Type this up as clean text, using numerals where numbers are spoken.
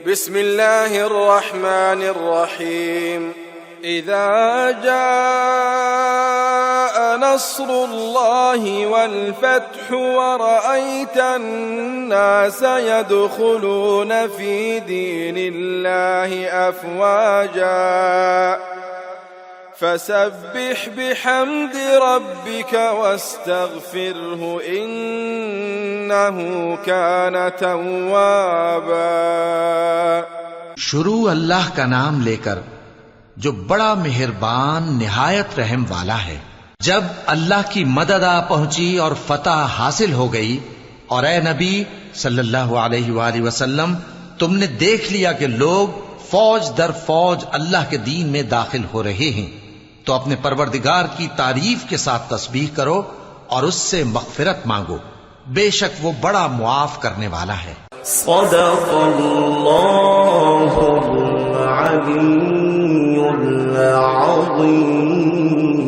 बिस्मिल्लाहिर्रहमानिर्रहीम। इज़ा जाअ नस्रुल्लाहि वल फ़त्हु व रअयतन नास यदखुलून फ़ी दीनिल्लाहि अफ़वाजा फसब्बिह बिहम्दि रब्बिका वस्तग़फ़िरहु इन्नहु कान तव्वाबा। शुरू अल्लाह का नाम लेकर जो बड़ा मेहरबान निहायत रहम वाला है। जब अल्लाह की मदद आ पहुंची और फतह हासिल हो गई और ए नबी सल्लल्लाहु अलैहि वसल्लम तुमने देख लिया कि लोग फौज दर फौज अल्लाह के दीन में दाखिल हो रहे हैं, तो अपने परवरदिगार की तारीफ के साथ तस्बीह करो और उससे मग़फ़िरत मांगो, बेशक वो बड़ा मुआफ करने वाला है। सदक़ल्लाहुल अलीयुल अज़ीम।